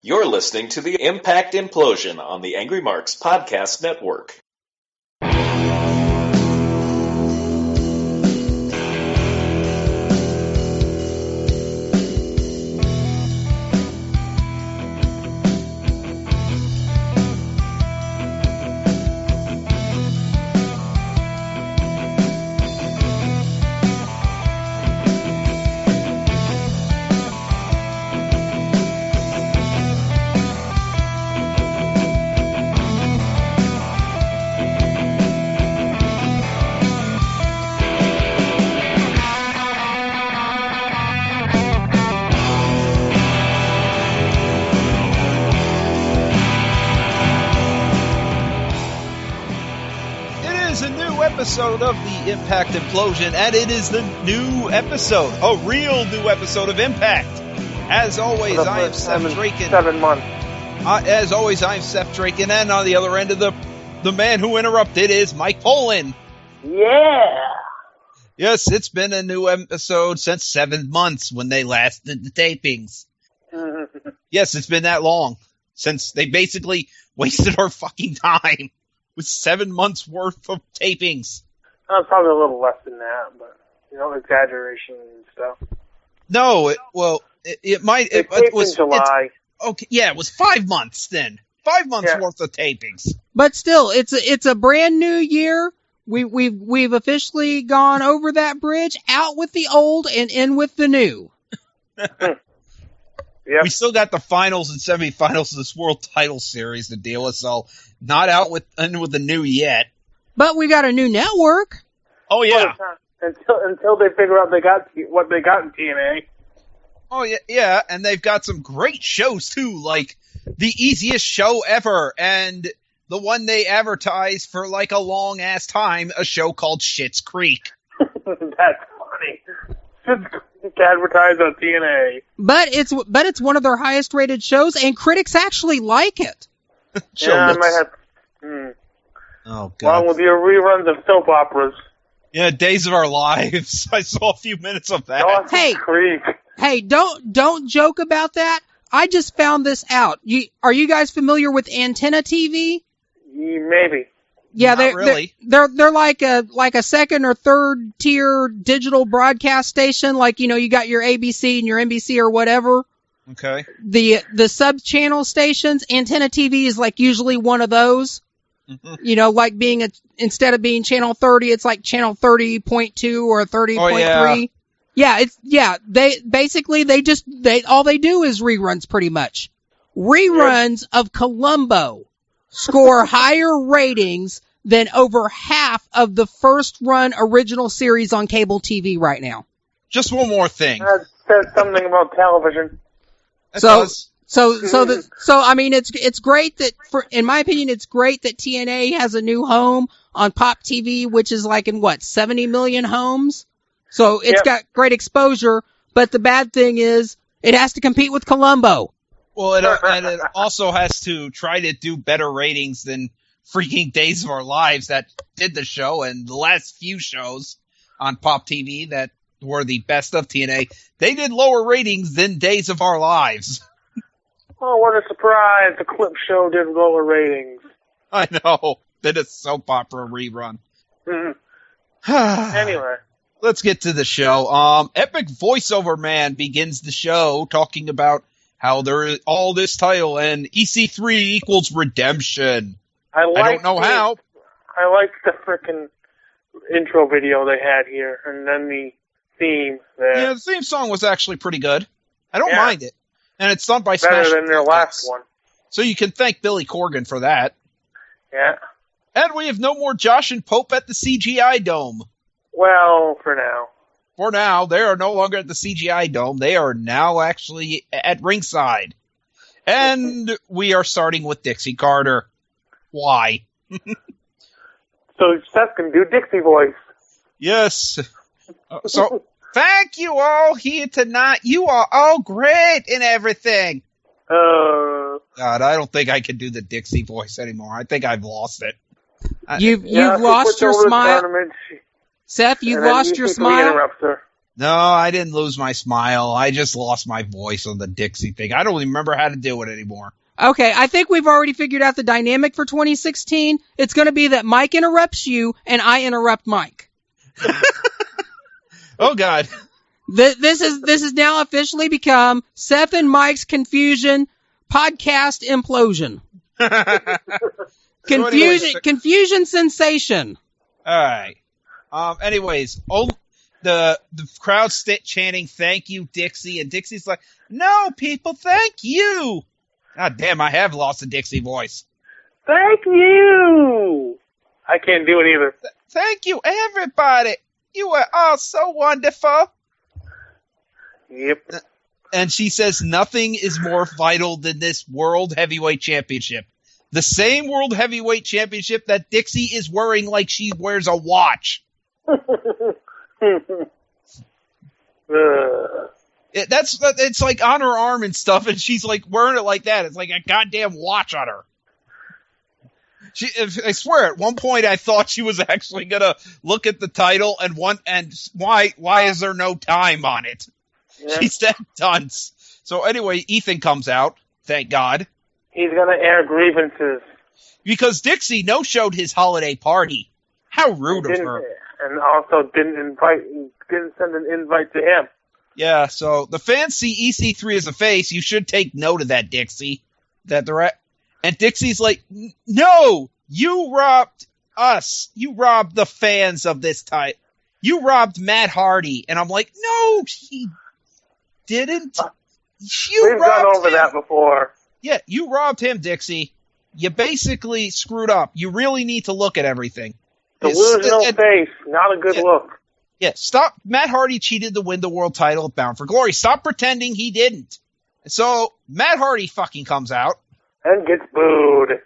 You're listening to the Impact Implosion on the Angry Marks Podcast Network. Episode of the Impact Implosion, and it is the new episode, a real new episode of Impact. As always, I am Seth Draken. 7 months. As always, I am Seth Draken, and on the other end of the man who interrupted is Mike Poland. Yeah. Yes, it's been a new episode since 7 months when they last did the tapings. Yes, it's been that long since they basically wasted our fucking time. With 7 months worth of tapings. Probably a little less than that, but, exaggeration and stuff. No, it might. It was in July. Okay, yeah, it was 5 months then. 5 months worth of tapings. But still, it's a brand new year. We've officially gone over that bridge, out with the old and in with the new. Yep. We still got the finals and semifinals of this World Title Series to deal with, so not out with the new yet. But we got a new network. Oh yeah. Until they figure out what they got in TNA. Oh yeah, and they've got some great shows too, like the easiest show ever, and the one they advertise for like a long ass time, a show called Schitt's Creek. That's funny. Schitt's Creek advertised on TNA. But it's one of their highest rated shows, and critics actually like it. I might have. Oh god! Along with your reruns of soap operas. Yeah, Days of Our Lives. I saw a few minutes of that. Hey, don't joke about that. I just found this out. Are you guys familiar with Antenna TV? Maybe. Yeah, they're like a second or third tier digital broadcast station. Like, you got your ABC and your NBC or whatever. Okay. The sub channel stations, Antenna TV is like usually one of those. Mm-hmm. Like instead of being channel 30, it's like channel 30.2 or 30.3. Oh, yeah. They basically all they do is reruns pretty much. Reruns of Columbo score higher ratings than over half of the first run original series on cable TV right now. Just one more thing. That says something about television. So I mean, it's great that in my opinion, it's great that TNA has a new home on Pop TV, which is like in 70 million homes. So it's got great exposure, but the bad thing is it has to compete with Columbo. Well, it also has to try to do better ratings than freaking Days of Our Lives that did the show, and the last few shows on Pop TV that were the best of TNA, they did lower ratings than Days of Our Lives. Oh, what a surprise. The clip show did lower ratings. I know. Did a soap opera rerun. Anyway. Let's get to the show. Epic Voiceover Man begins the show talking about how there is all this title and EC3 equals redemption. I don't know how. I liked the frickin' intro video they had here, and then the theme there. Yeah, the theme song was actually pretty good. I don't mind it. And it's done by Smash. Better than their last one. So you can thank Billy Corgan for that. Yeah. And we have no more Josh and Pope at the CGI Dome. Well, for now. For now, they are no longer at the CGI Dome. They are now actually at ringside. And we are starting with Dixie Carter. Why? So Seth can do Dixie voice. Yes. So, thank you all here tonight. You are all great and everything. God, I don't think I can do the Dixie voice anymore. I think I've lost it. You've lost your smile. Seth, you've lost your smile. No, I didn't lose my smile. I just lost my voice on the Dixie thing. I don't even remember how to do it anymore. Okay, I think we've already figured out the dynamic for 2016. It's going to be that Mike interrupts you and I interrupt Mike. Oh, God. This has now officially become Seth and Mike's Confusion Podcast Implosion. Confusion sensation. All right. Anyways, the crowd's chanting, "Thank you, Dixie," and Dixie's like, "No, people, thank you." God damn, I have lost the Dixie voice. Thank you. I can't do it either. Thank you, everybody. You are all so wonderful. Yep. And she says nothing is more vital than this World Heavyweight Championship. The same World Heavyweight Championship that Dixie is wearing like she wears a watch. It's like on her arm and stuff, and she's like wearing it like that. It's like a goddamn watch on her. I swear, at one point I thought she was actually gonna look at the title and why is there no time on it? Yeah. She's that dunce. So anyway, Ethan comes out. Thank God. He's gonna air grievances because Dixie no-showed his holiday party. How rude of her! And also didn't send an invite to him. Yeah. So the fans see EC3 as a face. You should take note of that, Dixie. And Dixie's like, "No, you robbed us. You robbed the fans of this title. You robbed Matt Hardy." And I'm like, "No, he didn't. We've gone over that before." Yeah, you robbed him, Dixie. You basically screwed up. You really need to look at everything. Delusional face, not a good look. Yeah, stop. Matt Hardy cheated to win the world title at Bound for Glory. Stop pretending he didn't. So Matt Hardy fucking comes out. And gets booed.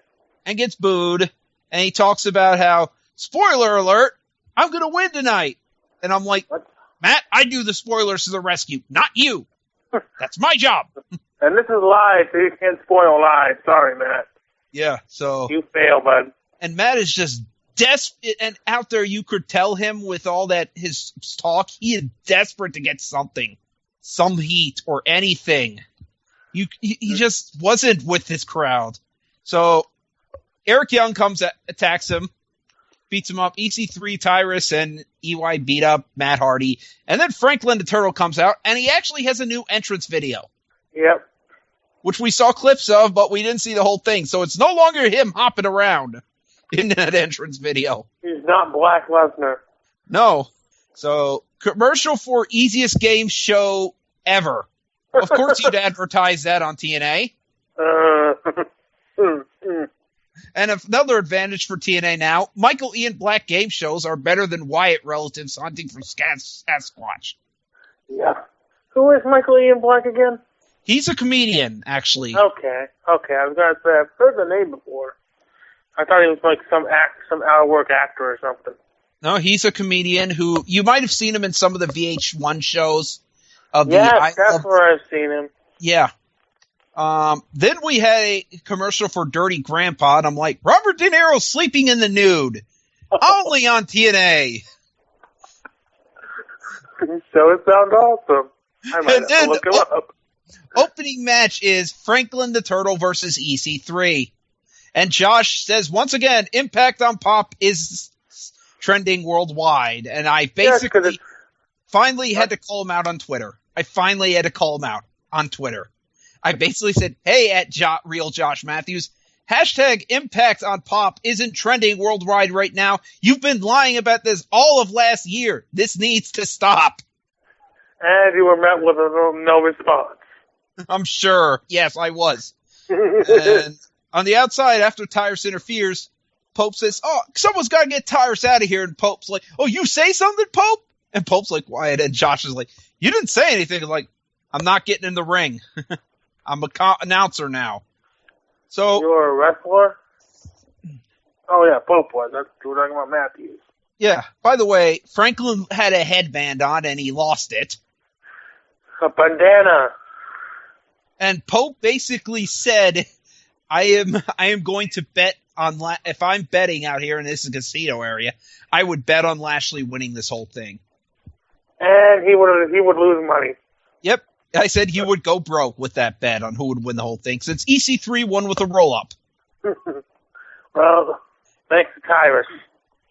And he talks about how, spoiler alert, I'm going to win tonight. And I'm like, what? Matt, I do the spoilers to the rescue, not you. That's my job. And this is live, so you can't spoil live. Sorry, Matt. Yeah, so. You fail, bud. And Matt is just desperate. And out there, you could tell him with all that, his talk, he is desperate to get something. Some heat or anything. He just wasn't with this crowd. So Eric Young attacks him, beats him up. EC3, Tyrus, and EY beat up Matt Hardy. And then Franklin the Turtle comes out, and he actually has a new entrance video. Yep. Which we saw clips of, but we didn't see the whole thing. So it's no longer him hopping around in that entrance video. He's not Black Lesnar. No. So commercial for easiest game show ever. Of course you'd advertise that on TNA. And another advantage for TNA now, Michael Ian Black game shows are better than Wyatt relatives hunting for Sasquatch. Yeah. Who is Michael Ian Black again? He's a comedian, actually. Okay. I was going to say, I've heard the name before. I thought he was like some out-of-work actor or something. No, he's a comedian who, you might have seen him in some of the VH1 shows. Yes, that's where I've seen him. Yeah. Then we had a commercial for Dirty Grandpa, and I'm like, Robert De Niro sleeping in the nude. Only on TNA. So it sounds awesome. I might have to look him up. Opening match is Franklin the Turtle versus EC3. And Josh says, once again, Impact on Pop is trending worldwide. And I basically finally had to call him out on Twitter. I basically said, hey, at Real Josh Matthews, hashtag Impact on Pop isn't trending worldwide right now. You've been lying about this all of last year. This needs to stop. And you were met with no response. I'm sure. Yes, I was. And on the outside, after Tyrus interferes, Pope says, oh, someone's got to get Tyrus out of here. And Pope's like, oh, you say something, Pope? And Pope's like, quiet. And Josh is like, you didn't say anything. He's like, I'm not getting in the ring. I'm a announcer now. So you're a wrestler? Oh, yeah, Pope was. That's what we're talking about Matthews. Yeah. By the way, Franklin had a headband on, and he lost it. A bandana. And Pope basically said, I am going to bet on if I'm betting out here, and this is a casino area, I would bet on Lashley winning this whole thing. And he would lose money. Yep. I said he would go broke with that bet on who would win the whole thing, since EC3 won with a roll-up. Well, thanks to Tyrus.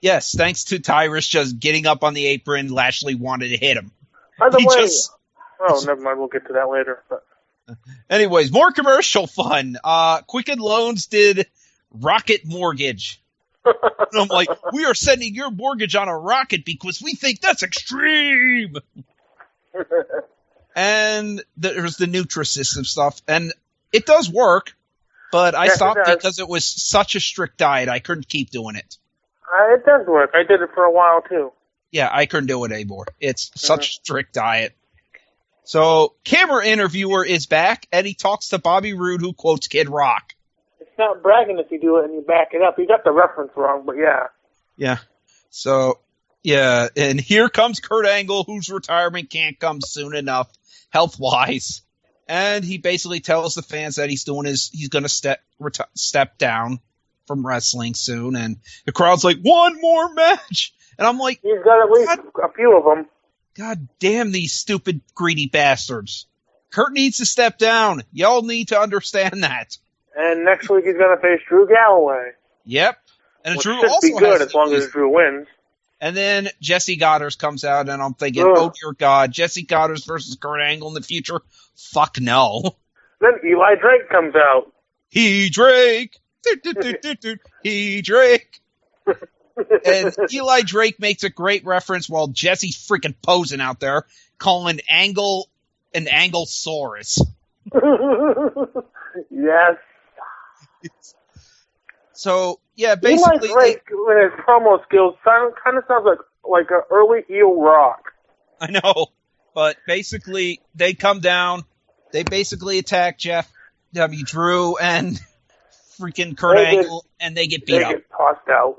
Yes, thanks to Tyrus just getting up on the apron. Lashley wanted to hit him. By the way, never mind. We'll get to that later. But. Anyways, more commercial fun. Quicken Loans did Rocket Mortgage. And I'm like, we are sending your mortgage on a rocket because we think that's extreme. And there's the Nutrisystem stuff, and it does work, but I stopped because it was such a strict diet. I couldn't keep doing it. It does work. I did it for a while, too. Yeah, I couldn't do it anymore. It's such a strict diet. So, camera interviewer is back, and he talks to Bobby Roode, who quotes Kid Rock. It's not bragging if you do it and you back it up. You got the reference wrong, but yeah. Yeah. So, yeah, and here comes Kurt Angle, whose retirement can't come soon enough, health-wise. And he basically tells the fans that he's going to step down from wrestling soon, and the crowd's like, one more match! And I'm like, he's got at least a few of them. God damn these stupid, greedy bastards. Kurt needs to step down. Y'all need to understand that. And next week he's going to face Drew Galloway. Yep. And Which Drew should also be good has as long as Drew wins. And then Jesse Goddard comes out, and I'm thinking, oh dear God, Jesse Goddard versus Kurt Angle in the future? Fuck no. Then Eli Drake comes out. He Drake. He Drake. And Eli Drake makes a great reference while Jesse's freaking posing out there, calling Angle an Anglesaurus. Yes. So, yeah, basically... Eli Drake, with his promo skills, kind of sounds like an early heel Rock. I know, but basically, they come down, they basically attack Jeff W. Drew and freaking Kurt Angle, and they get beat up. They get tossed out.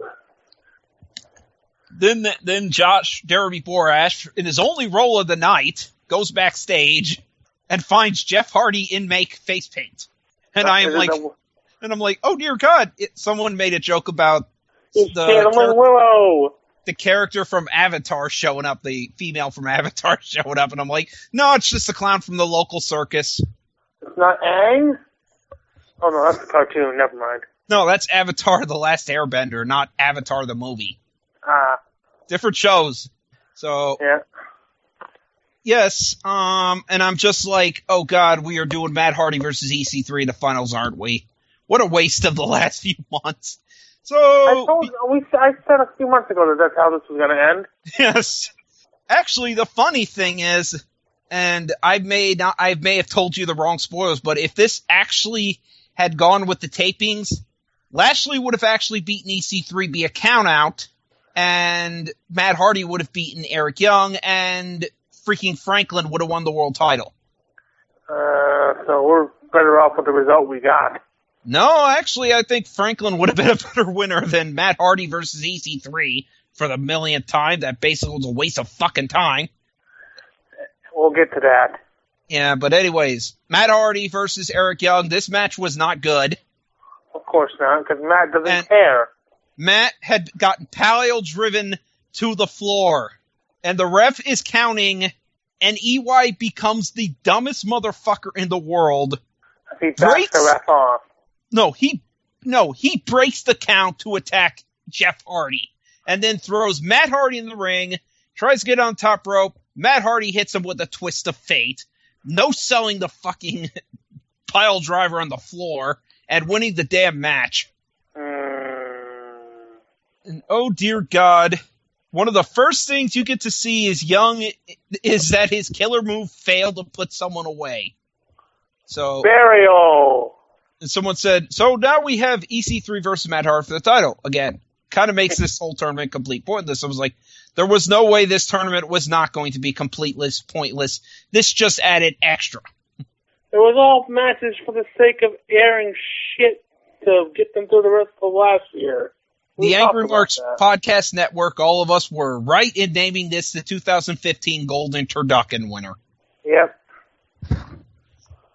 Then Josh Derby Borash, in his only role of the night, goes backstage and finds Jeff Hardy in make face paint. And I'm like, oh dear God! Someone made a joke about Willow. The character from Avatar showing up, the female from Avatar showing up, and I'm like, no, it's just a clown from the local circus. It's not Aang? Oh no, that's a cartoon. Never mind. No, that's Avatar: The Last Airbender, not Avatar the movie. Different shows. So yeah. Yes, and I'm just like, oh God, we are doing Matt Hardy versus EC3 in the finals, aren't we? What a waste of the last few months. So I said a few months ago that that's how this was going to end. Yes. Actually, the funny thing is, and I may have told you the wrong spoilers, but if this actually had gone with the tapings, Lashley would have actually beaten EC3 via countout, and Matt Hardy would have beaten Eric Young, and freaking Franklin would have won the world title. So we're better off with the result we got. No, actually, I think Franklin would have been a better winner than Matt Hardy versus EC3 for the millionth time. That basically was a waste of fucking time. We'll get to that. Yeah, but anyways, Matt Hardy versus Eric Young. This match was not good. Of course not, because Matt doesn't care. Matt had gotten pile-driven to the floor, and the ref is counting, and EY becomes the dumbest motherfucker in the world. He backs the ref off. No, he breaks the count to attack Jeff Hardy, and then throws Matt Hardy in the ring, tries to get on top rope. Matt Hardy hits him with a twist of fate, no-selling the fucking pile driver on the floor, and winning the damn match. And oh dear God, one of the first things you get to see is that his killer move failed to put someone away. So burial. And someone said, so now we have EC3 versus Matt Hardy for the title. Again, kind of makes this whole tournament complete pointless. I was like, there was no way this tournament was not going to be pointless. This just added extra. It was all matches for the sake of airing shit to get them through the rest of last year. The Angry Marks Podcast Network, all of us were right in naming this the 2015 Golden Turducken winner. Yep.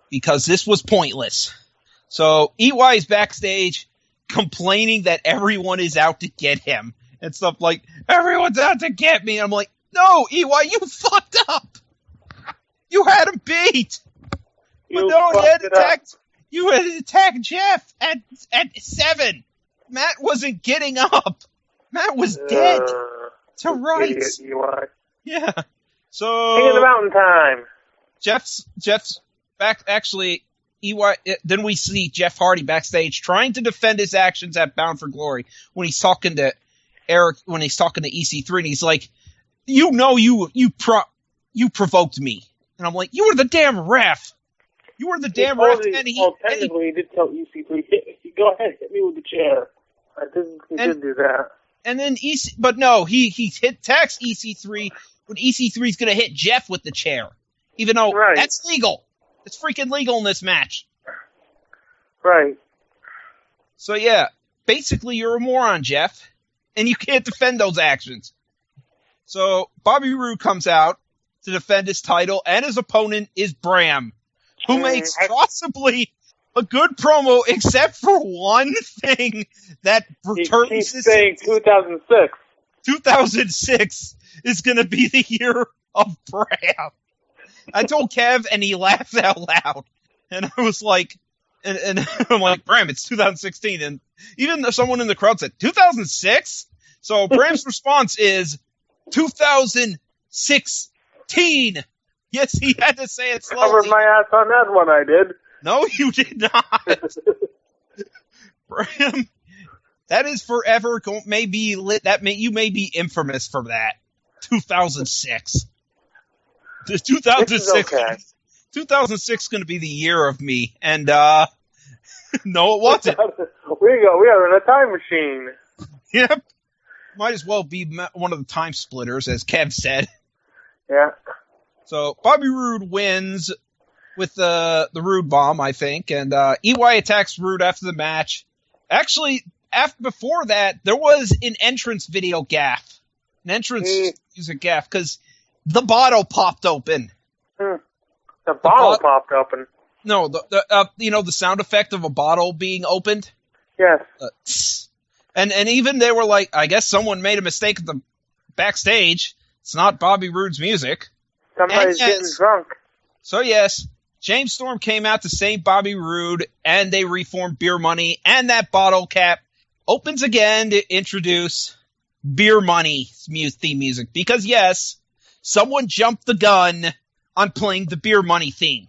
Because this was pointless. So EY is backstage complaining that everyone is out to get him and stuff like, everyone's out to get me. I'm like, No, EY, you fucked up. You had him beat. But no, you had attacked Jeff at 7. Matt wasn't getting up. Matt was dead to rights. Idiot, EY. Yeah. So King of the Mountain time. Jeff's back. Actually, EY. Then we see Jeff Hardy backstage trying to defend his actions at Bound for Glory when he's talking to Eric. When he's talking to EC3, and he's like, "You know, you provoked me," and I'm like, "You were the damn ref. You were the damn ref." And technically, he did tell EC3, "Go ahead, hit me with the chair." I think he did do that. And then but no, he attacks EC3 when EC3 is going to hit Jeff with the chair, even though that's legal. It's freaking legal in this match. Right. So yeah, basically you're a moron, Jeff, and you can't defend those actions. So Bobby Roode comes out to defend his title, and his opponent is Bram, who makes possibly a good promo, except for one thing that returns. He's saying 2006. 2006 is going to be the year of Bram. I told Kev, and he laughed out loud. And I was like, and I'm like, Bram, it's 2016. And even someone in the crowd said, 2006? So Bram's response is 2016. Yes, he had to say it slowly. Covered my ass on that one, I did. No, you did not. Bram, that is forever. You may be infamous for that. 2006. 2006. Okay. 2006 is going to be the year of me, and no, it wasn't. We are in a time machine. Yep. Might as well be one of the time splitters, as Kev said. Yeah. So Bobby Roode wins with the Roode bomb, I think, and EY attacks Roode after the match. Actually, before that, there was an entrance video gaffe. An entrance music gaffe, because the bottle popped open. The bottle popped open? No, the sound effect of a bottle being opened? Yes. And even they were like, I guess someone made a mistake at the backstage. It's not Bobby Roode's music. Somebody's getting drunk. So yes, James Storm came out to save Bobby Roode, and they reformed Beer Money, and that bottle cap opens again to introduce Beer Money theme music. Because yes, someone jumped the gun on playing the Beer Money theme.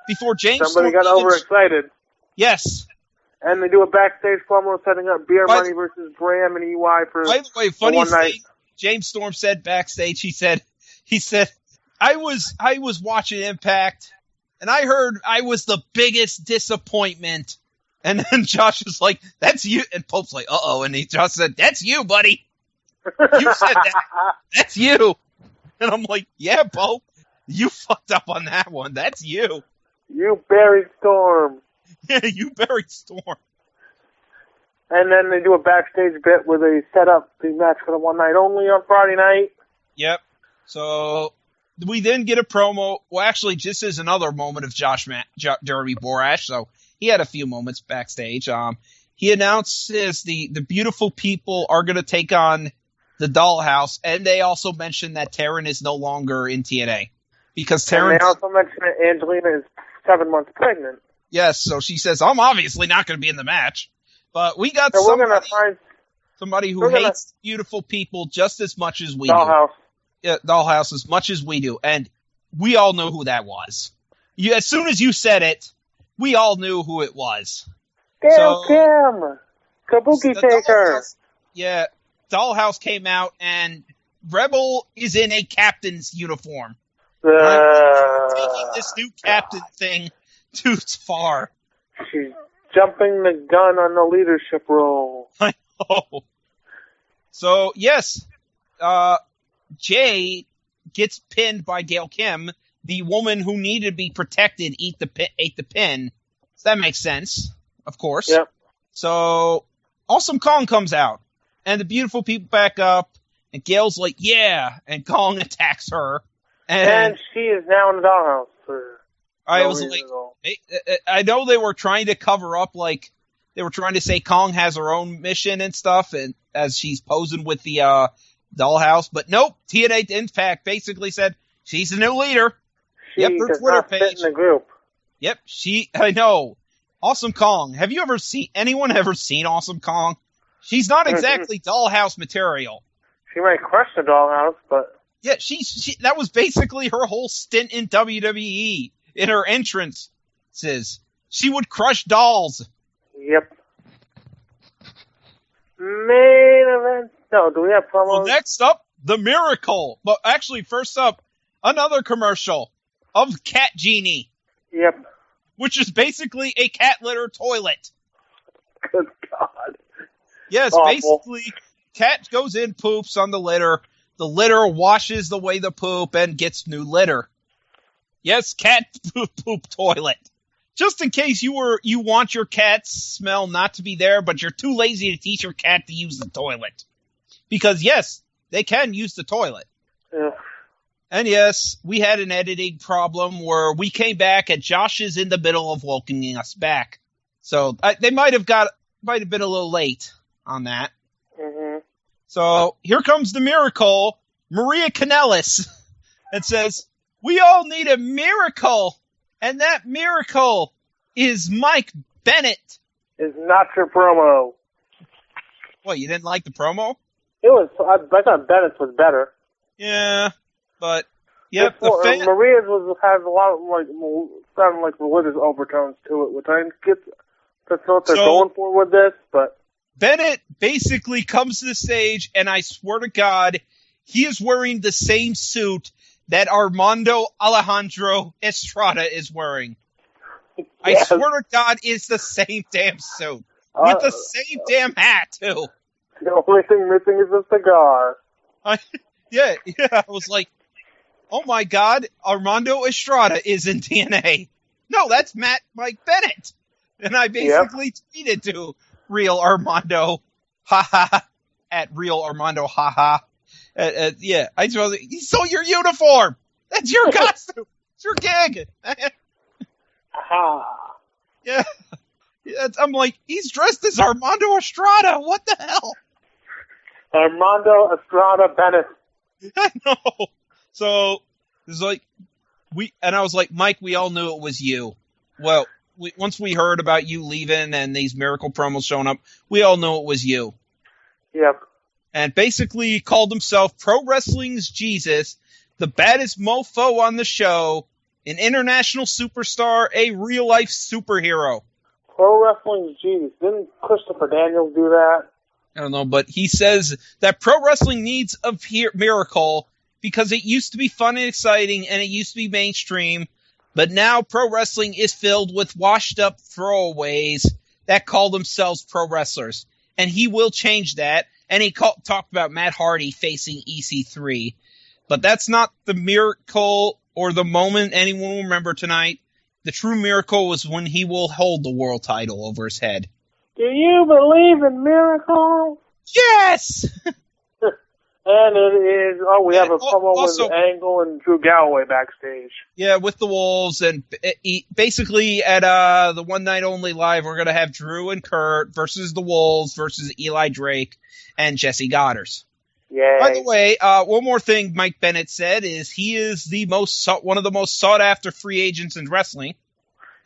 Before James Somebody got overexcited. Yes. And they do a backstage promo setting up Beer Money versus Bram and EY for by the way, funniest thing, James Storm said backstage, he said, I was watching Impact, and I heard I was the biggest disappointment. And then Josh was like, that's you. And Pope's like, uh-oh. And Josh said, that's you, buddy. You said that. That's you. And I'm like, yeah, Pope. You fucked up on that one. That's you. You buried Storm. Yeah, you buried Storm. And then they do a backstage bit where they set up the match for the one night only on Friday night. Yep. So we then get a promo. Well, actually, just as another moment of Jeremy Borash. So he had a few moments backstage. He announces the beautiful people are going to take on the Dollhouse, and they also mentioned that Taryn is no longer in TNA. Because Taryn. And they also mentioned that Angelina is 7 months pregnant. Yes, so she says, I'm obviously not going to be in the match. But we got somebody who hates beautiful people just as much as we do. Yeah, Dollhouse as much as we do. And we all know who that was. As soon as you said it, we all knew who it was. Gail Kim! Kabuki Taker! Yeah, Dollhouse came out, and Rebel is in a captain's uniform. I'm taking this new captain thing too far. She's jumping the gun on the leadership role. I know. So, yes, Jay gets pinned by Gail Kim, the woman who needed to be protected, ate the pin. So that makes sense, of course. Yep. So, Awesome Kong comes out, and the beautiful people back up, and Gail's like, yeah, and Kong attacks her. And she is now in the Dollhouse for I was like, I know they were trying to cover up, like, they were trying to say Kong has her own mission and stuff, and as she's posing with the Dollhouse. But nope, TNA Impact basically said she's the new leader. She her does Twitter not page. fit in the group. Yep, I know. Awesome Kong. Have you anyone ever seen Awesome Kong? She's not exactly Dollhouse material. She might crush the Dollhouse, but... Yeah, that was basically her whole stint in WWE. In her entrances. She would crush dolls. Yep. Main event. No, do we have promos? Well, next up, The Miracle. But actually, first up, another commercial of Cat Genie. Yep. Which is basically a cat litter toilet. Good God. Yes, awful. Basically, cat goes in, poops on the litter. The litter washes away the poop and gets new litter. Yes, cat poop toilet. Just in case you want your cat's smell not to be there, but you're too lazy to teach your cat to use the toilet. Because yes, they can use the toilet. Yeah. And yes, we had an editing problem where we came back and Josh is in the middle of welcoming us back. So they might have been a little late on that. Mm-hmm. So here comes the Miracle, Maria Kanellis, and says, "We all need a miracle, and that miracle is Mike Bennett." Is not your promo. What, you didn't like the promo? It was. I thought Bennett's was better. Yeah, but yep. Maria's has a lot of sounding like religious overtones to it, which I think that's what they're going for with this. But Bennett basically comes to the stage, and I swear to God, he is wearing the same suit that Armando Alejandro Estrada is wearing. Yes. I swear to God, it's the same damn suit. With the same damn hat, too. The only thing missing is a cigar. Yeah, I was like, oh my God, Armando Estrada is in TNA. No, that's Mike Bennett. And I basically tweeted to Real Armando, haha, at Real Armando, haha. Yeah, I told him, he stole your uniform. That's your costume. It's your gig. Yeah. I'm like, he's dressed as Armando Estrada. What the hell? Armando Estrada Bennett. I know. So it's like I was like, Mike, we all knew it was you. Well, once we heard about you leaving and these miracle promos showing up, we all knew it was you. Yep. And basically he called himself Pro Wrestling's Jesus, the baddest mofo on the show, an international superstar, a real life superhero. Pro Wrestling's Jesus. Didn't Christopher Daniels do that? I don't know, but he says that pro wrestling needs a miracle because it used to be fun and exciting and it used to be mainstream, but now pro wrestling is filled with washed up throwaways that call themselves pro wrestlers. And he will change that. And he talked about Matt Hardy facing EC3. But that's not the miracle or the moment anyone will remember tonight. The true miracle was when he will hold the world title over his head. Do you believe in miracles? Yes! And it is. Oh, we have a promo with Angle and Drew Galloway backstage. Yeah, with the Wolves, and basically at the One Night Only Live, we're gonna have Drew and Kurt versus the Wolves versus Eli Drake and Jesse Goddard. Yay. By the way, one more thing Mike Bennett said is he is one of the most sought after free agents in wrestling.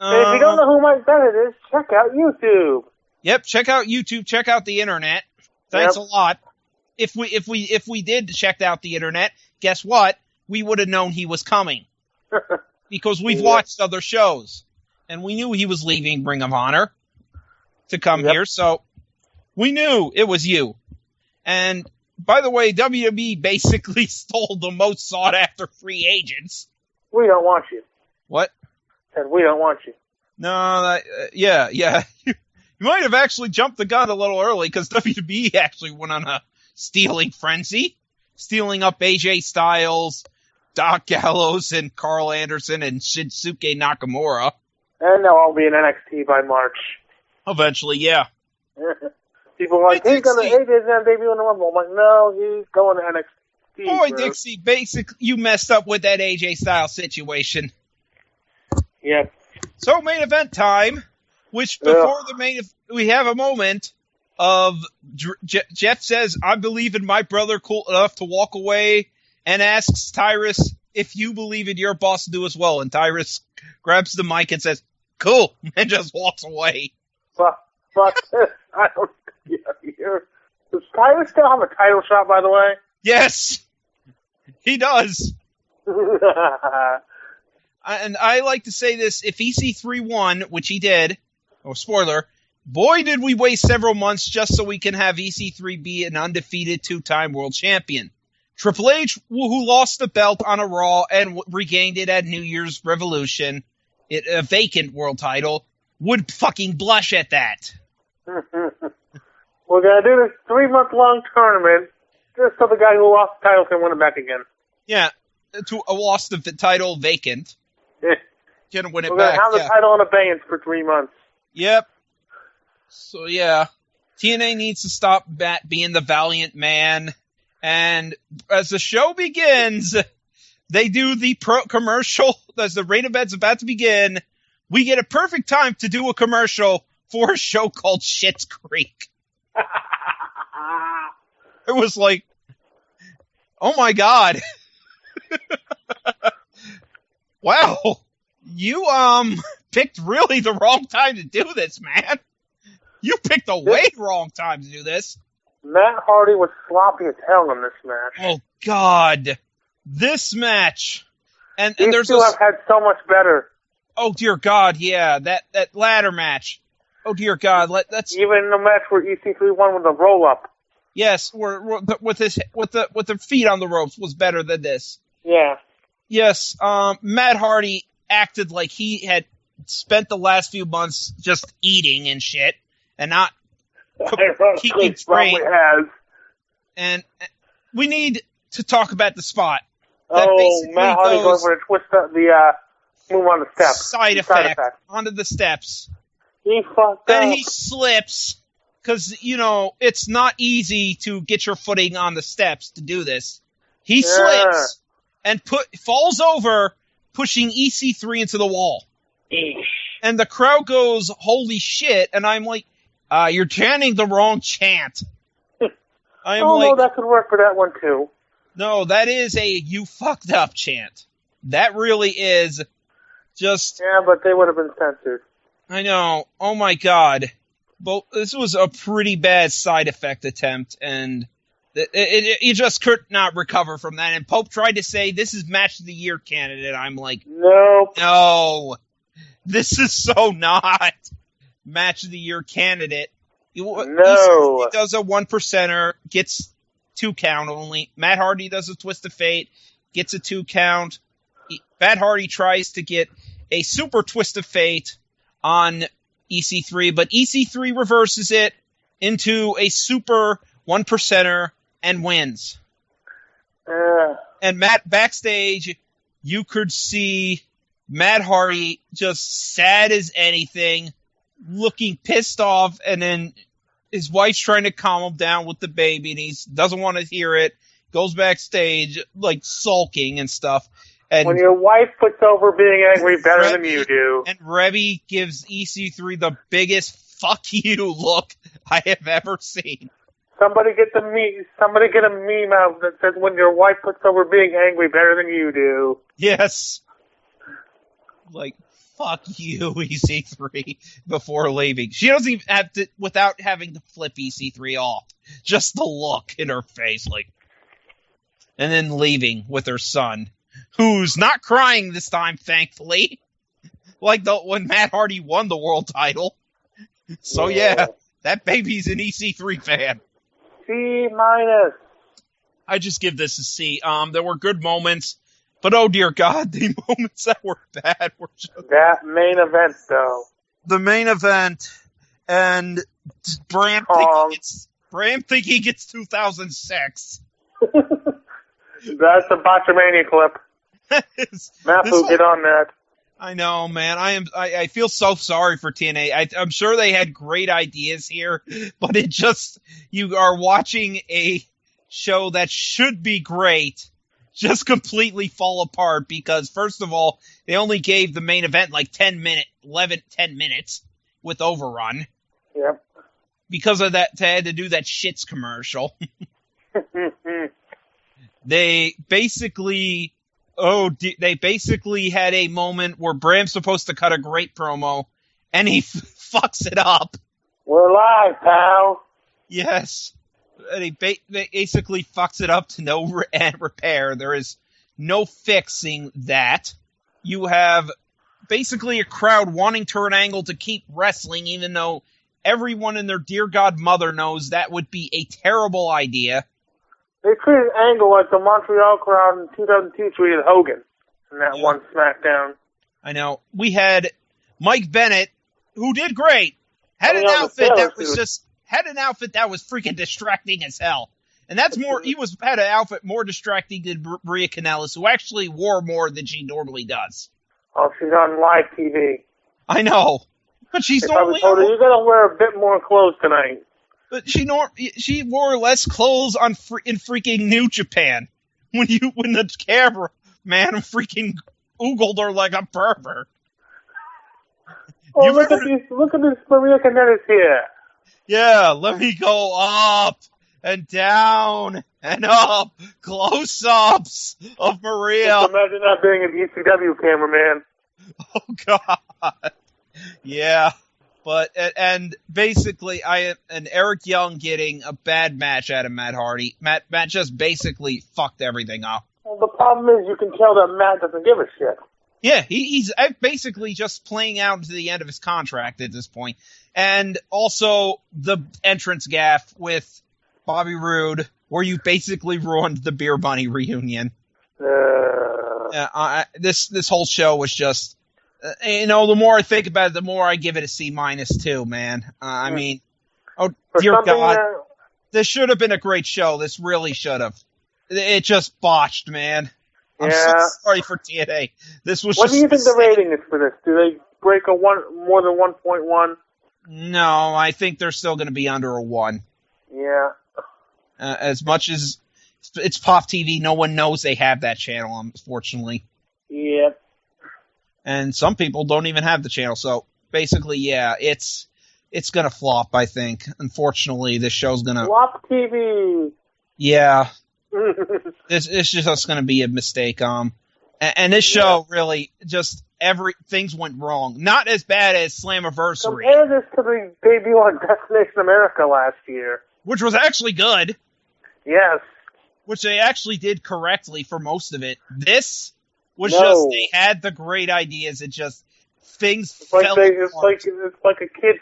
And if you don't know who Mike Bennett is, check out YouTube. Yep, check out YouTube, check out the internet. Thanks a lot. If we did check out the internet, guess what? We would have known he was coming. Because we've watched other shows. And we knew he was leaving Ring of Honor to come here, so we knew it was you. And by the way, WWE basically stole the most sought after free agents. We don't want you. What? Said we don't want you. No, yeah. You might have actually jumped the gun a little early because WWE actually went on a stealing frenzy, stealing up AJ Styles, Doc Gallows, and Carl Anderson, and Shinsuke Nakamura. And they'll all be in NXT by March. Eventually, yeah. People are like, AJ's gonna debut in the Rumble. I'm like, no, he's going to NXT. Boy, Dixie, basically, you messed up with that AJ Styles situation. Yep. So, main event time. Which before the we have a moment of Jeff says, I believe in my brother cool enough to walk away, and asks Tyrus if you believe in your boss to do as well. And Tyrus grabs the mic and says, cool, and just walks away. Fuck this. I don't hear. Does Tyrus still have a title shot, by the way? Yes, he does. And I like to say this, if EC3 won, which he did, spoiler, boy did we waste several months just so we can have EC3 be an undefeated 2-time world champion. Triple H, who lost the belt on a Raw and regained it at New Year's Revolution, a vacant world title, would fucking blush at that. We're going to do this 3-month-long tournament just so the guy who lost the title can win it back again. Yeah, to lost the title vacant. Gonna win it We're back. We're going to have the title in abeyance for 3 months. Yep. So, yeah. TNA needs to stop being the valiant man. And as the show begins, they do the commercial. As the rain event's about to begin, we get a perfect time to do a commercial for a show called Schitt's Creek. It was like, oh my God. Wow. You, picked really the wrong time to do this, man. You picked the way wrong time to do this. Matt Hardy was sloppy as hell in this match. Oh, God. This match. And These there's two have had so much better. Oh, dear God, yeah. That ladder match. Oh, dear God. That's even the match where EC3 won with a roll-up. Yes, with the feet on the ropes was better than this. Yeah. Yes, Matt Hardy acted like he had spent the last few months just eating and shit and not keeping straight. And we need to talk about the spot. Matt Hardy going for the twist, the move on the steps. Side effect onto the steps. He fucked then up. He slips because, it's not easy to get your footing on the steps to do this. He slips and falls over, pushing EC3 into the wall. Eesh. And the crowd goes, holy shit, and I'm like, you're chanting the wrong chant. No, that could work for that one too. No, that is a you fucked up chant. That really is just... Yeah, but they would have been censored. I know. Oh my God. But this was a pretty bad side effect attempt, and you just could not recover from that. And Pope tried to say, this is Match of the Year candidate. I'm like, nope. No. This is so not Match of the Year candidate. No. He does a 1%er, gets 2 count only. Matt Hardy does a twist of fate, gets a 2 count. Matt Hardy tries to get a super twist of fate on EC3, but EC3 reverses it into a super 1%er and wins. And Matt, backstage, you could see Matt Hardy just sad as anything, looking pissed off, and then his wife's trying to calm him down with the baby, and he doesn't want to hear it, goes backstage, like, sulking and stuff. And when your wife puts over being angry better than you do. And Rebby gives EC3 the biggest fuck you look I have ever seen. Somebody get a meme out that says when your wife puts over being angry better than you do. Yes. Like, fuck you, EC3, before leaving. She doesn't even have to, without having to flip EC3 off. Just the look in her face, like, and then leaving with her son, who's not crying this time, thankfully. Like when Matt Hardy won the world title. So yeah, that baby's an EC3 fan. C-. I just give this a C. There were good moments, but oh dear God, the moments that were bad were just... That main event, though. The main event, and Bram thinking it's 2006. That's a Botchamania clip. Matthew, get on that. I know, man. I feel so sorry for TNA. I'm sure they had great ideas here, but you are watching a show that should be great just completely fall apart because, first of all, they only gave the main event like 10 minutes with overrun. Yep. because of that, they had to do that shits commercial. They basically had a moment where Bram's supposed to cut a great promo, and he fucks it up. We're live, pal. Yes. And he basically fucks it up to no repair. There is no fixing that. You have basically a crowd wanting Kurt Angle to keep wrestling, even though everyone and their dear godmother knows that would be a terrible idea. They treated Angle like the Montreal crowd in 2002 treated Hogan in that one SmackDown. I know. We had Mike Bennett, who did great, had an outfit that was freaking distracting as hell. And that's more, had an outfit more distracting than Maria Kanellis, who actually wore more than she normally does. Oh, she's on live TV. I know. But she's normally... I told her, you gotta wear a bit more clothes tonight. But she wore less clothes in freaking New Japan when the cameraman freaking oogled her like a pervert. Oh, look at this Maria Kanellis here. Yeah, let me go up and down and up. Close-ups of Maria. Just imagine not being an ECW cameraman. Oh, God. Yeah. But, and basically, and Eric Young getting a bad match out of Matt Hardy. Matt just basically fucked everything up. Well, the problem is you can tell that Matt doesn't give a shit. Yeah, he's basically just playing out to the end of his contract at this point. And also the entrance gaff with Bobby Roode, where you basically ruined the Beer Bunny reunion. This whole show was just... the more I think about it, the more I give it a C- too, man. I mean, oh dear God, this should have been a great show. This really should have. It just botched, man. I'm so sorry for TNA. This was. What do you think the rating is for this? Do they break more than 1.1? No, I think they're still going to be under a 1. Yeah. As much as it's Pop TV, no one knows they have that channel, unfortunately. Yep. And some people don't even have the channel. So basically, yeah, it's going to flop, I think. Unfortunately, this show's going to... Flop TV! Yeah. It's just going to be a mistake. And this show really just... things went wrong. Not as bad as Slammiversary. Compare this to the debut on Destination America last year. Which was actually good. Yes. Which they actually did correctly for most of it. This... was just they had the great ideas. It just things fell apart. It's like a kid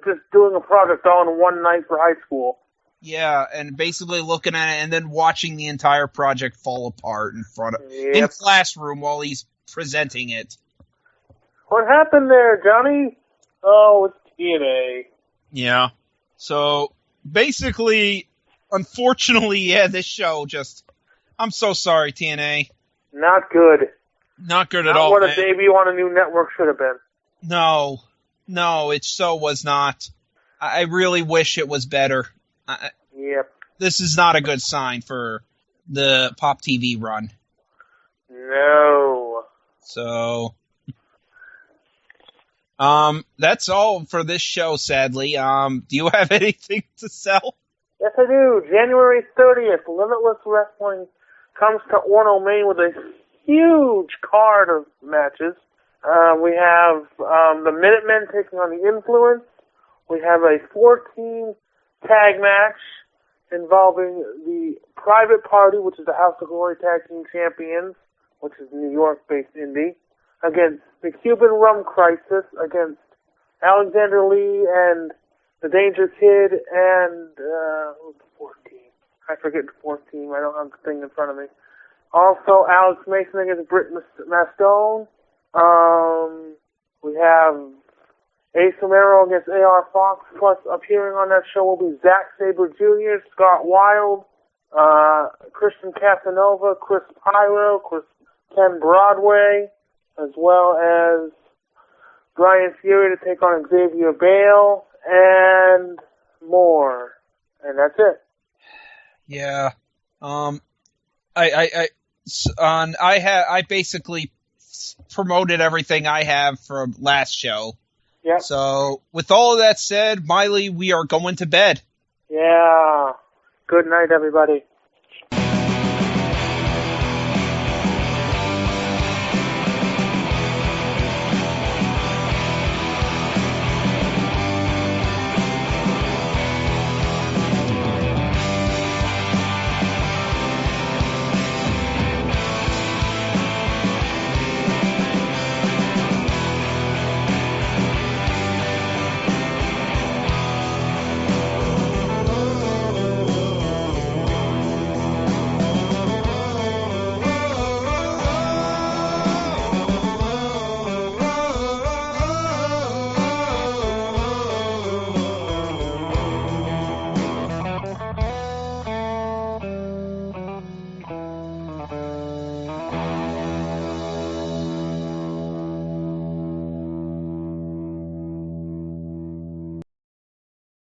just doing a project all in one night for high school. Yeah, and basically looking at it and then watching the entire project fall apart in front of in classroom while he's presenting it. What happened there, Johnny? Oh, it's TNA. Yeah. So basically, unfortunately, yeah, this show just. I'm so sorry, TNA. Not good. Not good at all. Not what a debut on a new network should have been. No, it so was not. I really wish it was better. Yep. This is not a good sign for the Pop TV run. No. So, that's all for this show, sadly. Do you have anything to sell? Yes, I do. January 30th, Limitless Wrestling comes to Orono, Maine with a huge card of matches. We have the Minutemen taking on the Influence. We have a 4-team tag match involving the Private Party, which is the House of Glory Tag Team Champions, which is New York-based indie, against the Cuban Rum Crisis, against Alexander Lee and the Danger Kid and who's the 4th team? I forget the 4th team. I don't have the thing in front of me. Also, Alex Mason against Britt Mastone. We have Ace Romero against A.R. Fox. Plus, appearing on that show will be Zack Sabre Jr., Scott Wilde, Christian Casanova, Chris Pyro, Ken Broadway, as well as Brian Fury to take on Xavier Bale, and more. And that's it. Yeah. I basically promoted everything I have from last show. Yep. So, with all of that said, Miley, we are going to bed. Yeah. Good night, everybody.